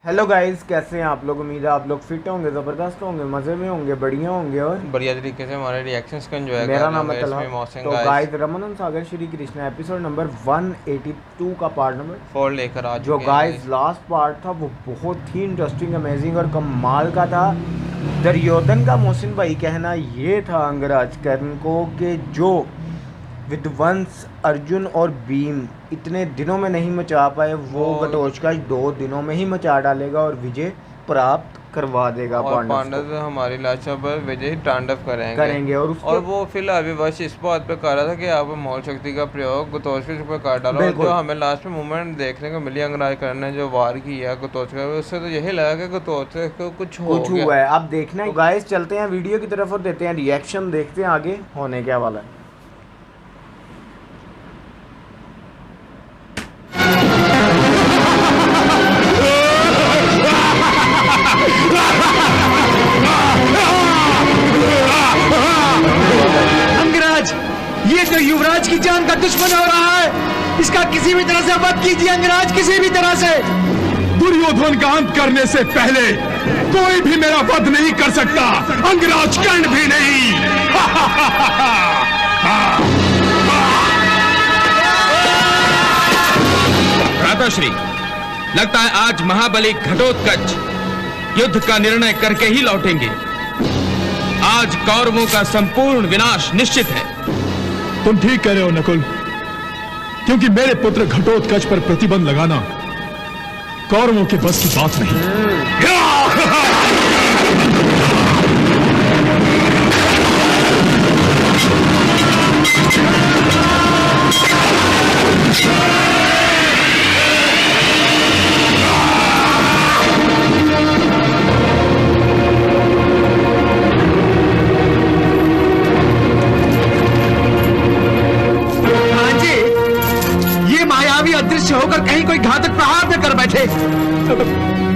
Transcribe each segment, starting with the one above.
Hello guys, कैसे हैं आप लोग। उम्मीद है आप लोग फिट होंगे, ज़बरदस्त होंगे, मज़े में होंगे, बढ़िया होंगे और बढ़िया तरीके से हमारे रिएक्शंस को एंजॉय कर मेरा रहे नाम है होंगे तलहा। इसमें मौसम तो गाइस रमन सागर श्री कृष्णा एपिसोड नंबर 182 का पार्ट नंबर 4 लेकर आ जो चुके गाइस हैं। लास्ट पार्ट था वो बहुत ही इंटरेस्टिंग, अमेजिंग और कमाल का था। दुर्योधन का मोहसिन भाई कहना ये था अंगराज कर्ण को कि जो विध्वंस अर्जुन और भीम इतने दिनों में नहीं मचा पाए वो घटोत्कच 2 दिनों में ही मचा डालेगा और विजय प्राप्त करवा देगा। और पांडव हमारी लाशा पर विजय तांडव करेंगे और वो फिलहाल भी बस इस बात पे कर रहा था कि आप मौल शक्ति का प्रयोग घटोत्कच पर कर डालो। और जो हमें लास्ट में मूवमेंट देखने को मिली अंगराज कर्ण ने जो वार की है घटोत्कच, उससे तो यही लगा कि घटोत्कच को कुछ हुआ है। अब देखना है। गाइस चलते हैं वीडियो की तरफ और देते हैं रिएक्शन, देखते हैं आगे होने क्या वाला है। अंगराज, ये तो युवराज की जान का दुश्मन हो रहा है। इसका किसी भी तरह से वध कीजिए अंगराज, किसी भी तरह से। दुर्योधन का अंत करने से पहले कोई भी मेरा वध नहीं कर सकता, अंगराज कर्ण भी नहीं। भ्राताश्री, लगता है आज महाबली घटोत्कच युद्ध का निर्णय करके ही लौटेंगे। आज कौरवों का संपूर्ण विनाश निश्चित है। तुम ठीक कह रहे हो नकुल, क्योंकि मेरे पुत्र घटोत्कच पर प्रतिबंध लगाना कौरवों के बस की बात नहीं। अदृश्य होकर कहीं कोई घातक प्रहार न कर बैठे।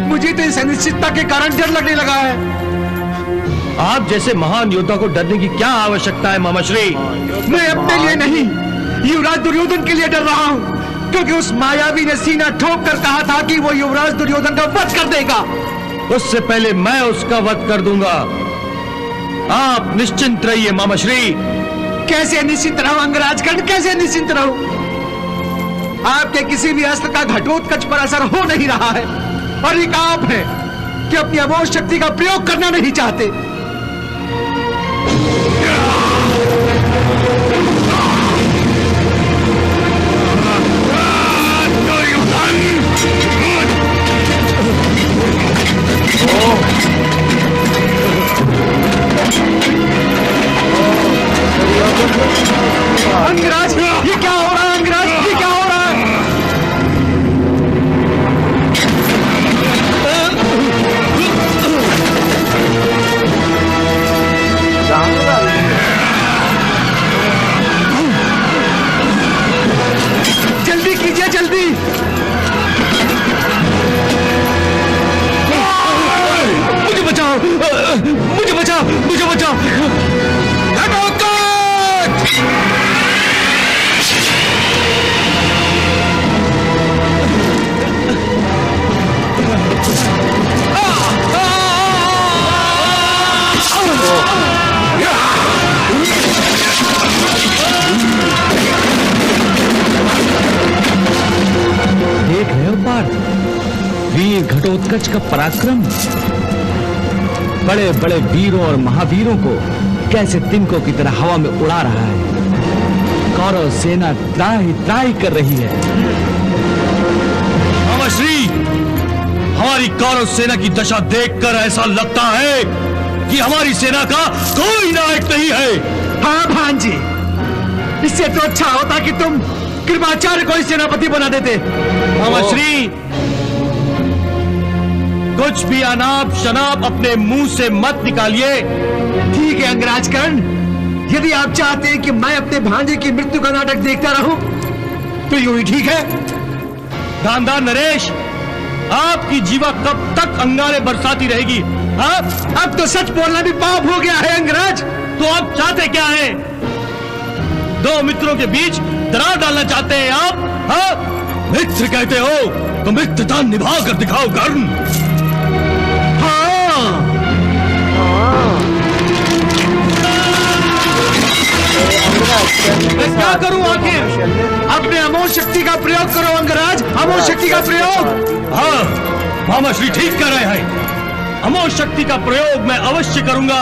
मुझे तो इस अनिश्चितता के कारण डर लगने लगा है। आप जैसे महान योद्धा को डरने की क्या आवश्यकता है मामाश्री? मैं अपने लिए नहीं, युवराज दुर्योधन के लिए डर रहा हूँ, क्योंकि उस मायावी ने सीना ठोक कर कहा था कि वो युवराज दुर्योधन का वध कर देगा। उससे पहले मैं उसका वध कर दूंगा। आप निश्चिंत रहिए मामाश्री। कैसे निश्चिंत रहूं अंगराज कर्ण, कैसे निश्चिंत रहूं? आपके किसी भी अस्त्र का घटोत्कच पर असर हो नहीं रहा है और एक आप है कि अपनी अमोघ शक्ति का प्रयोग करना नहीं चाहते। अंगराज, ये क्या हो रहा है? अंगराज, ये क्या हो रहा है? जल्दी कीजिए, जल्दी। मुझे बचाओ, मुझे बचाओ, मुझे बचाओ। देख रहे हो पार्थ, वीर घटोत्कच का पराक्रम। बड़े बड़े वीरों और महावीरों को कैसे तिनकों की तरह हवा में उड़ा रहा है। कौरव सेना त्राही त्राही कर रही है। मामाश्री, हमारी कौरव सेना की दशा देखकर ऐसा लगता है कि हमारी सेना का कोई नायक नहीं है। हाँ भांजी, इससे तो अच्छा होता कि तुम कृपाचार्य को सेनापति बना देते। मामाश्री, कुछ भी अनाप शनाप अपने मुंह से मत निकालिए। ठीक है अंगराज कर्ण, यदि आप चाहते हैं कि मैं अपने भांजे की मृत्यु का नाटक देखता रहूं तो यूं ही ठीक है। दानदार नरेश, आपकी जीवा कब तक अंगारे बरसाती रहेगी? अब तो सच बोलना भी पाप हो गया है अंगराज। तो आप चाहते क्या हैं? दो मित्रों के बीच दरार डालना चाहते हैं आप? हाँ, मित्र कहते हो तो मृत्युदान निभा कर दिखाओ कर्ण। मैं क्या करूं आखिर? अपने अमोघ शक्ति का प्रयोग करो अंगराज, अमोघ शक्ति का प्रयोग। हाँ, भामाश्री ठीक कह रहे हैं। अमोघ शक्ति का प्रयोग मैं अवश्य करूंगा,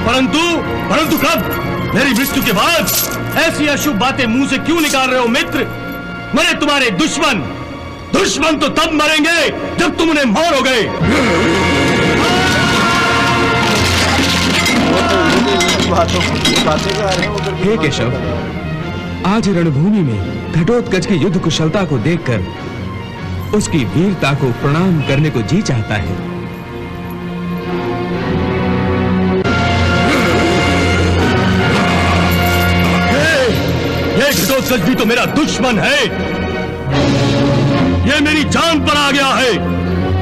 परंतु कब? मेरी मृत्यु के बाद। ऐसी अशुभ बातें मुंह से क्यों निकाल रहे हो मित्र? मरे तुम्हारे दुश्मन तो तब मरेंगे जब तुम उन्हें मारोगे। हे केशव, आज रणभूमि में घटोत्कच की युद्ध कुशलता को देखकर उसकी वीरता को प्रणाम करने को जी चाहता है। ये घटोत्कच भी तो मेरा दुश्मन है। ये मेरी जान पर आ गया है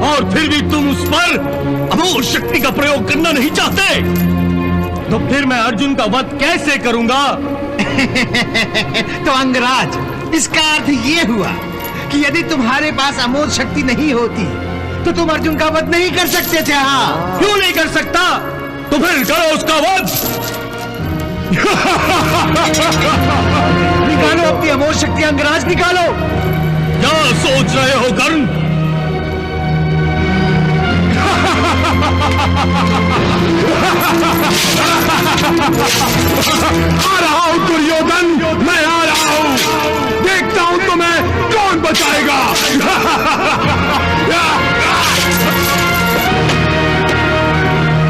और फिर भी तुम उस पर अमोघ शक्ति का प्रयोग करना नहीं चाहते। तो फिर मैं अर्जुन का वध कैसे करूंगा? तो अंगराज, इसका अर्थ ये हुआ कि यदि तुम्हारे पास अमोघ शक्ति नहीं होती तो तुम अर्जुन का वध नहीं कर सकते थे। हाँ, क्यों नहीं कर सकता? तो फिर करो उसका वध। निकालो अपनी अमोघ शक्ति अंगराज, निकालो। क्या सोच रहे हो कर्ण? आ रहा हूं दुर्योधन, मैं आ रहा हूं। देखता हूं तुम्हें कौन बचाएगा।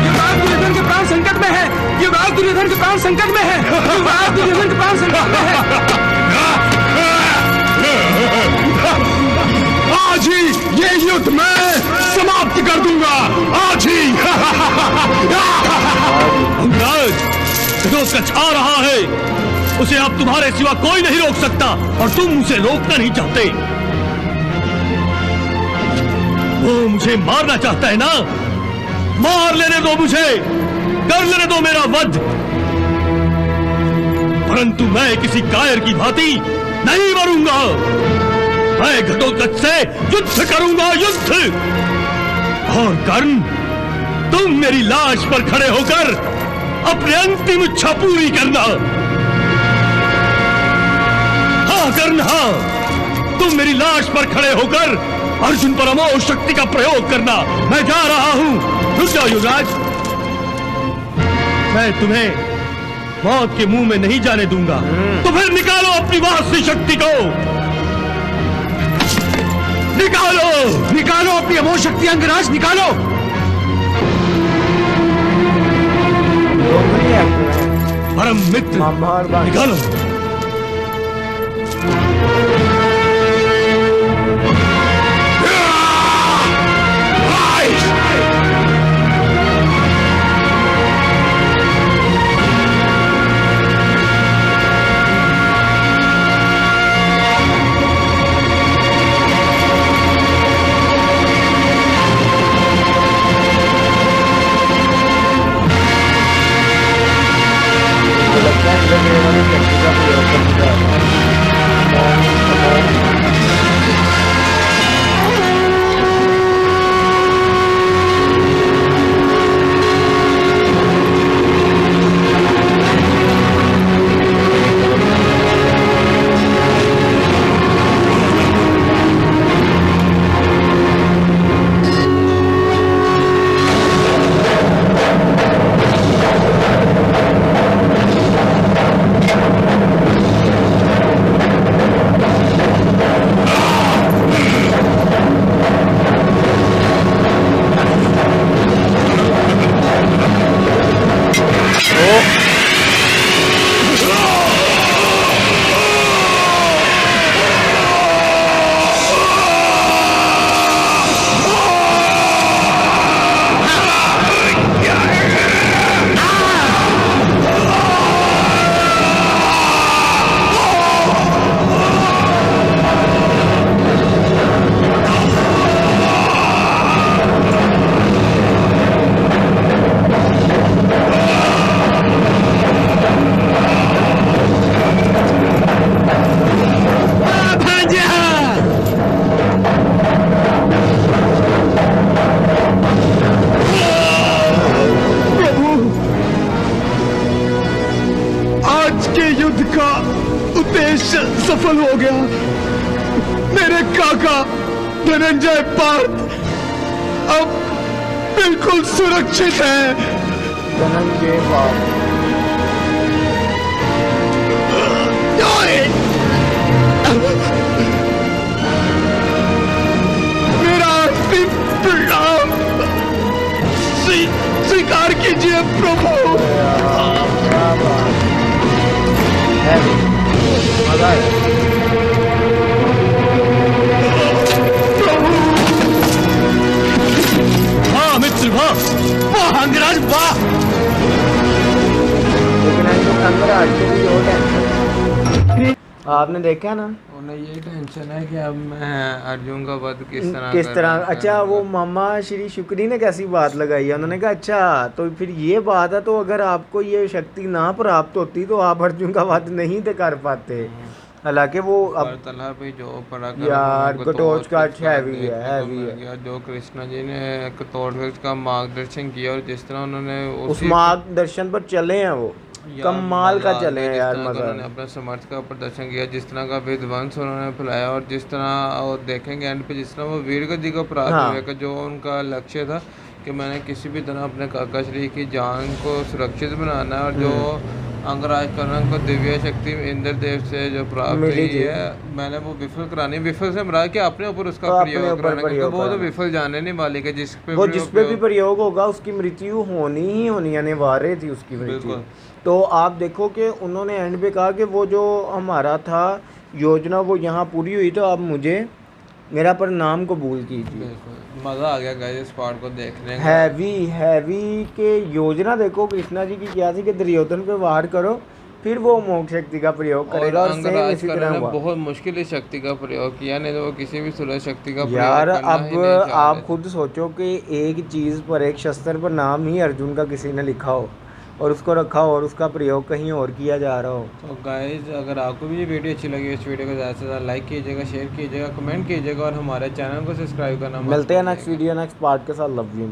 युवराज दुर्योधन के प्राण संकट में है। युवराज दुर्योधन के प्राण संकट में है। युवराज दुर्योधन के प्राण संकट में है। आज ही ये युद्ध मैं समाप्त कर दूंगा। आज ही। अंगराज, घटोत्कच आ रहा है। उसे अब तुम्हारे सिवा कोई नहीं रोक सकता और तुम उसे रोकना नहीं चाहते। वो मुझे मारना चाहता है ना? मार लेने दो मुझे, कर लेने दो मेरा वध। परंतु मैं किसी कायर की भांति नहीं मरूंगा। मैं घटोत्कच से युद्ध करूंगा, युद्ध। और कर्ण, तुम मेरी लाश पर खड़े होकर अपने अंतिम इच्छा पूरी करना। हाँ कर्ण, हाँ, तुम मेरी लाश पर खड़े होकर अर्जुन पर अमोघ शक्ति का प्रयोग करना। मैं जा रहा हूं। रुक जाओ युवराज, मैं तुम्हें मौत के मुंह में नहीं जाने दूंगा। तो फिर निकालो अपनी वास्तविक शक्ति को। निकालो अपनी अमोघ शक्ति अंगराज, निकालो। परम मित्र, निकालो। लगता है सफल हो गया। मेरे काका धनंजय पार्थ अब बिल्कुल सुरक्षित है। धनंजय पार्थ मेरा अंतिम प्रणाम स्वीकार कीजिए प्रभु। क्या बात है, मजा आया। वाह मित्र वाह, वाह अंगराज वाह। लेकिन जो अंदर आके भी हो टेंशन आपने देखा ना, उन्हें यही टेंशन है कि अब मैं अर्जुन का वध किस तरह। अच्छा वो मामा श्री शुक्री ने कैसी बात लगाई है, उन्होंने कहा अच्छा तो फिर ये बात है, तो अगर आपको ये शक्ति ना प्राप्त होती तो आप अर्जुन का वध नहीं थे कर पाते। हालांकि वो अब पे जो पड़ा यार घटोत्कच हैवी है। जो कृष्णा जी ने घटोत्कच का मार्गदर्शन किया और जिस तरह उन्होंने उस मार्गदर्शन पर चले हैं वो कमाल का चले हैं यार। मजा उन्होंने अपने समर्थ का प्रदर्शन किया, जिस तरह का विध्वंस उन्होंने फैलाया और जिस तरह और देखेंगे एंड पे जिस तरह वो वीरगति जी को प्राप्त हुए का जो उनका लक्ष्य था कि मैंने किसी भी तरह अपने काका श्री की जान को सुरक्षित बनाना है और जो अंगराज कर्ण को दिव्य शक्ति इंद्रदेव से जो प्राप्त हुई है मैंने वो विफल करानी। विफल से मरा कि अपने ऊपर उसका प्रयोग कराना, क्योंकि वो तो विफल जाने नहीं वाली है। जिस पे भी प्रयोग होगा उसकी मृत्यु होनी ही होनी, अनिवार्य थी उसकी मृत्यु। तो आप देखो कि उन्होंने एंड पे कहा कि वो जो हमारा था योजना वो यहाँ पूरी हुई, तो आप मुझे मेरा प्रणाम कबूल कीजिए। मज़ा आ गया गाइस इस पार्ट को देखने का। हैवी के योजना देखो कृष्णा जी की क्या थी कि दुर्योधन पे वार करो फिर वो मोक्ष शक्ति का प्रयोग करेगा और सेम इसी तरह हुआ। बहुत मुश्किल इस शक्ति का प्रयोग किया, नहीं तो वो किसी भी सूरज शक्ति का प्रयोग यार अब आप खुद सोचो कि एक चीज़ पर एक शस्त्र पर नाम ही अर्जुन का किसी ने लिखा हो और उसको रखा हो और उसका प्रयोग कहीं और किया जा रहा हो। तो गाइज अगर आपको भी ये वीडियो अच्छी लगी इस वीडियो को ज़्यादा से ज़्यादा लाइक कीजिएगा, शेयर कीजिएगा, कमेंट कीजिएगा और हमारे चैनल को सब्सक्राइब करना। मिलते हैं नेक्स्ट वीडियो नेक्स्ट पार्ट के साथ। Love you.